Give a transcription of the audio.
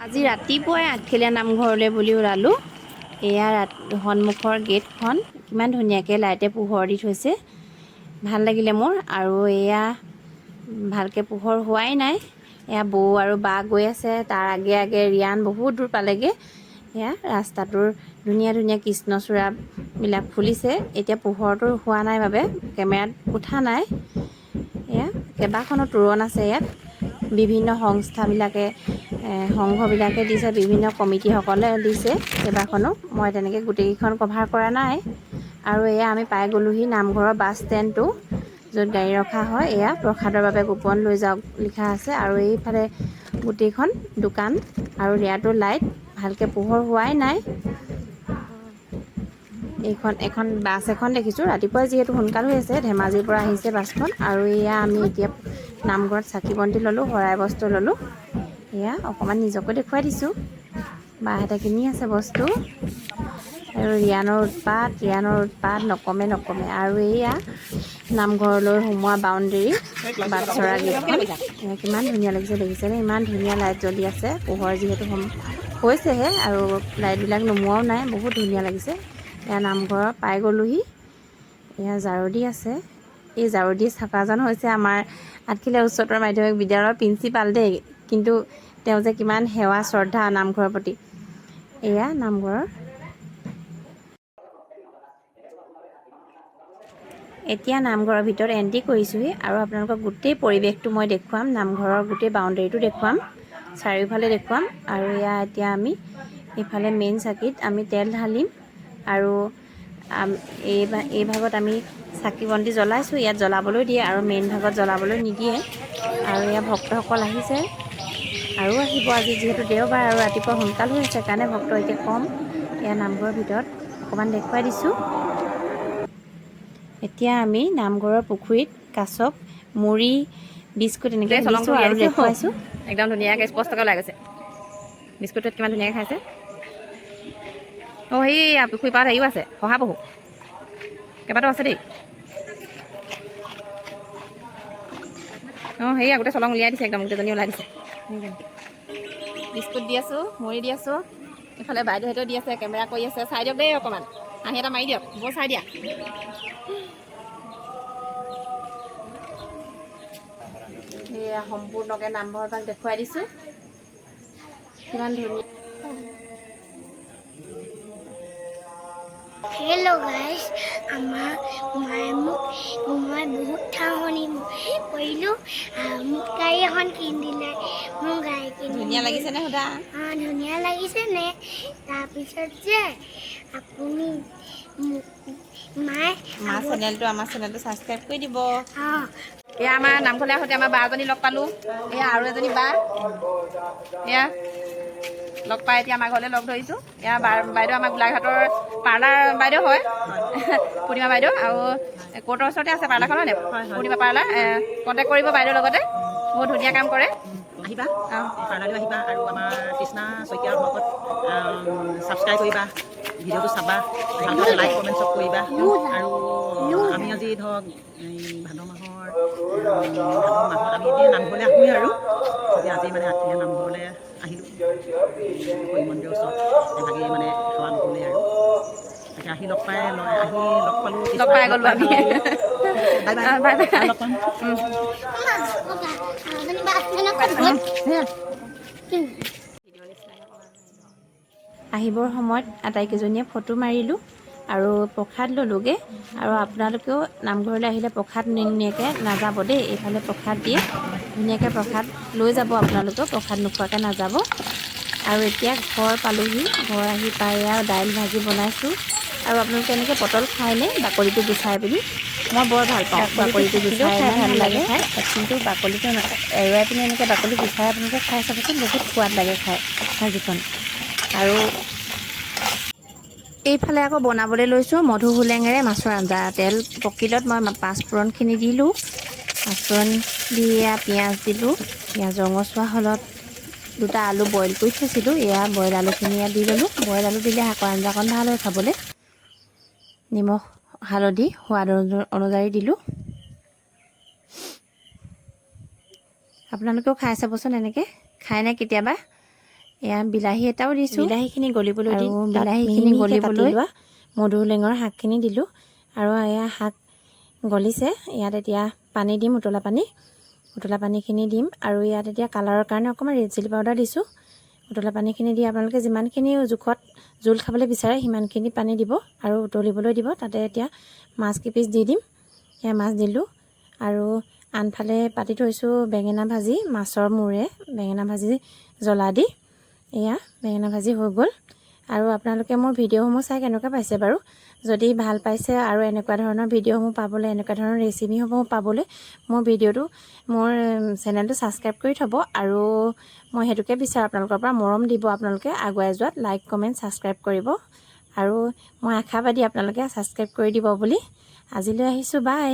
আজি ৰাতিপুৱাই আঠখেলীয়া নামঘৰলৈ বুলি ওলালোঁ। এয়া সন্মুখৰ গেটখন কিমান ধুনীয়াকৈ লাইটে পোহৰ দি থৈছে, ভাল লাগিলে মোৰ। আৰু এয়া ভালকৈ পোহৰ হোৱাই নাই। এয়া বৌ আৰু বা গৈ আছে, তাৰ আগে আগে ৰিয়ান বহুত দূৰ পালেগৈ। এয়া ৰাস্তাটোৰ ধুনীয়া ধুনীয়া কৃষ্ণচূড়াবিলাক ফুলিছে। এতিয়া পোহৰটো হোৱা নাই বাবে কেমেৰাত উঠা নাই। এয়া কেইবাখনো তোৰণ আছে ইয়াত, বিভিন্ন সংস্থাবিলাকে সংঘবিলাকে দিছে, বিভিন্ন কমিটিসকলে দিছে কেইবাখনো। মই তেনেকৈ গোটেইকেইখন কভাৰ কৰা নাই। আৰু এয়া আমি পাই গ'লোহি নামঘৰৰ বাছ ষ্টেণ্ডটো, য'ত গাড়ী ৰখা হয়। এয়া প্ৰসাদৰ বাবে গোপন লৈ যাওক লিখা আছে। আৰু এইফালে গোটেইখন দোকান, আৰু ইয়াতো লাইট ভালকৈ পোহৰ হোৱাই নাই। এখন বাছ এখন দেখিছোঁ, ৰাতিপুৱা যিহেতু সোনকাল হৈ আছে, ধেমাজিৰ পৰা আহিছে বাছখন। আৰু এয়া আমি এতিয়া নামঘৰত চাকি বন্তি ল'লোঁ, শৰাই বস্ত্ৰ ল'লোঁ। এয়া অকণমান নিজকে দেখুৱাই দিছোঁ, বাহঁতে কিনি আছে বস্তু। আৰু ৰিয়ানৰ উৎপাত নকমে। আৰু এয়া নামঘৰলৈ সোমোৱা বাউণ্ডেৰী, বাটচৰা গেটখন কিমান ধুনীয়া লাগিছে দেখিছেনে? ইমান ধুনীয়া লাইট জ্বলি আছে, পোহৰ যিহেতু হৈছেহে আৰু লাইটবিলাক নুমুৱাও নাই, বহুত ধুনীয়া লাগিছে। এয়া নামঘৰৰ পাই গ'লোহি। এয়া জাৰদী আছে, এই জাৰদী থকাজন হৈছে আমাৰ আঠখেলীয়া উচ্চতৰ মাধ্যমিক বিদ্যালয়ৰ প্ৰিন্সিপাল দেই। কিন্তু তেওঁ যে কিমান সেৱা শ্ৰদ্ধা নামঘৰৰ প্ৰতি। এয়া নামঘৰৰ। এতিয়া নামঘৰৰ ভিতৰত এণ্ট্ৰি কৰিছোঁহি, আৰু আপোনালোকক গোটেই পৰিৱেশটো মই দেখুৱাম, নামঘৰৰ গোটেই বাউণ্ডেৰীটো দেখুৱাম, চাৰিওফালে দেখুৱাম। আৰু এয়া এতিয়া আমি এইফালে মেইন চাকিত আমি তেল ঢালিম। আৰু এই ভাগত আমি চাকি বন্তি জ্বলাইছোঁ, ইয়াত জ্বলাবলৈ দিয়ে, আৰু মেইন ভাগত জ্বলাবলৈ নিদিয়ে। আৰু এয়া ভক্তসকল আহিছে, আৰু আহিব। আজি যিহেতু দেওবাৰ আৰু ৰাতিপুৱা সোনকাল হৈ আছে, কাৰণে ভক্ত এতিয়া কম। এয়া নামঘৰৰ ভিতৰত অকণমান দেখুৱাই দিছোঁ। এতিয়া আমি নামঘৰৰ পুখুৰীত কাছক মুড়ি, বিস্কুট এনেকৈ দিছোঁ আৰু দেখুৱাইছোঁ। একদম ধুনীয়াকৈ স্পষ্টকৈ ওলাই গৈছে। বিস্কুটত কিমান ধুনীয়াকৈ খাইছে। সেই পুখুৰী পাৰত হেৰিও আছে, শহাপহু কেইবাটাও আছে দেই। সেই আগতে চলং উলিয়াই দিছে, একদম গোটেইজনী ওলাই দিছে। বিস্কুট দি আছোঁ, মুড়ি দি আছোঁ। এইফালে বাইদেউহঁতেও দি আছে, কেমেৰা কৰি আছে। চাই দিয়ক দেই অকণমান, হাঁহি এটা মাৰি দিয়ক, বৰ চাই দিয়া। সেয়া সম্পূৰ্ণকৈ নামঘৰভাগ দেখুৱাই দিছোঁ, কিমান ধুনীয়া। হেল্ল' গাইজ, আমাৰ মায়ে মই বহুত ঠাহনি কৰিলোঁ। মোক গাড়ী এখন কিনি দিলে, মোৰ গাড়ী কিনি ধুনীয়া লাগিছেনে সোধা? ধুনীয়া লাগিছেনে? তাৰপিছত যে আপুনি আমাৰ চেনেলটো ছাবস্ক্ৰাইব কৰি দিব। এয়া আমাৰ নামঘৰলৈ আহোঁতে আমাৰ বা এজনী লগ পালোঁ। এয়া আৰু এজনী বা, এয়া লগ পাই এতিয়া আমাৰ ঘৰলৈ লগ ধৰিছোঁ। এয়া বাইদেউ আমাৰ গোলাঘাটৰ পাৰ্লাৰ বাইদেউ হয়, পূৰ্ণিমা বাইদেউ। আৰু কোৰ্টৰ ওচৰতে আছে পাৰ্লাৰখন, হয় নাই? পূৰ্ণিমা পাৰ্লাৰ। কণ্টেক্ট কৰিব বাইদেউৰ লগতে, বহুত ধুনীয়া কাম কৰে। আহিবা, পাৰ্লাৰলৈ আহিবা। আৰু আমাৰ তৃষ্ণা শইকীয়াৰ ব্লগত ছাবস্ক্ৰাইব কৰিবা, ভিডিঅ'টো চাবা, ভালদৰে লাইক কমেণ্ট চব কৰিবা। আৰু আমি আজি ধৰক এই ভাদ মাহত আমি এনেই নামঘৰলৈ আহোঁৱেই। আৰু আজি মানে আঠখেলীয়া নামঘৰলৈ আহিলোঁ, হৰি মন্দিৰৰ ওচৰত এভাগি মানে সেৱা ল'বলৈ। আৰু তাকে আহি লগ পালোঁ, লগ পাই গ'লোঁ আমি। Bye bye, bye bye. আৰু লগ পাম। আহিবৰ সময়ত আটাইকেইজনীয়ে ফটো মাৰিলোঁ আৰু প্ৰসাদ ল'লোঁগৈ। আৰু আপোনালোকেও নামঘৰলৈ আহিলে প্ৰসাদ নিনিয়াকৈ নাযাব দেই, এইফালে প্ৰসাদ দিয়ে, ধুনীয়াকৈ প্ৰসাদ লৈ যাব। আপোনালোকেও প্ৰসাদ নোখোৱাকৈ নাযাব। আৰু এতিয়া ঘৰ পালোঁহি, ঘৰ আহি পাই আৰু দাইল ভাজি বনাইছোঁ। আৰু আপোনালোকে এনেকৈ পটল খায়নে বাকলিটো গুচাই পিনি? মই বৰ ভাল পাওঁ বাকলিটো গুচাই, ইমান ভাল লাগে খাই। কিন্তু বাকলিটো এৰুৱাই পিনি এনেকৈ বাকলি গুচাই আপোনালোকে খাই চাবচোন, বহুত সোৱাদ লাগে খাই ভাজিখন। আৰু এইফালে আকৌ বনাবলৈ লৈছোঁ মধুসোলেঙেৰে মাছৰ আঞ্জা। তেল পকিলত মই পাঁচফোৰণখিনি দিলোঁ, পাঁচফোৰণ দি পিঁয়াজ দিলোঁ। পিঁয়াজ ৰঙচুৱা হ'লত দুটা আলু বইল কৰি থৈছিলোঁ, এয়া বইল আলুখিনি ইয়াত দি ল'লোঁ। বইল আলু দিলে শাকৰ আঞ্জাকণ ভাল হয় খাবলৈ। নিমখ হালধি সোৱাদ অনুযায়ী দিলোঁ। আপোনালোকেও খাই চাবচোন, এনেকৈ খায়নে কেতিয়াবা? এয়া বিলাহী এটাও দিছোঁ, বিলাহীখিনি গলিবলৈ দি বিলাহীখিনি গলিবলৈ মধুলেঙৰ শাকখিনি দিলোঁ আৰু এয়া শাক গলিছে। ইয়াত এতিয়া পানী দিম, উতলা পানীখিনি দিম আৰু ইয়াত এতিয়া কালাৰৰ কাৰণে অকণমান ৰেড চিলি পাউডাৰ দিছোঁ। উতলা পানীখিনি দি আপোনালোকে যিমানখিনি জোখত জোল খাবলৈ বিচাৰে সিমানখিনি পানী দিব আৰু উতলিবলৈ দিব। তাতে এতিয়া মাছ কেইপিচ দি দিম। এয়া মাছ দিলোঁ আৰু আনফালে পাতি থৈছোঁ বেঙেনা ভাজি, মাছৰ মূৰে বেঙেনা ভাজি জ্বলা দি। এয়া বেঙেনা ভাজি হৈ গ'ল। আৰু আপোনালোকে মোৰ ভিডিঅ'সমূহ চাই কেনেকুৱা পাইছে বাৰু? যদি ভাল পাইছে আৰু এনেকুৱা ধৰণৰ ভিডিঅ'সমূহ পাবলৈ, এনেকুৱা ধৰণৰ ৰেচিপিসমূহ পাবলৈ মোৰ চেনেলটো ছাবস্ক্ৰাইব কৰি থ'ব। আৰু মই সেইটোকে বিচাৰোঁ আপোনালোকৰ পৰা, মৰম দিব আপোনালোকে আগুৱাই যোৱাত। লাইক কমেণ্ট ছাবস্ক্ৰাইব কৰিব আৰু মই আশাবাদী আপোনালোকে ছাবস্ক্ৰাইব কৰি দিব বুলি। আজিলৈ আহিছোঁ, বাই।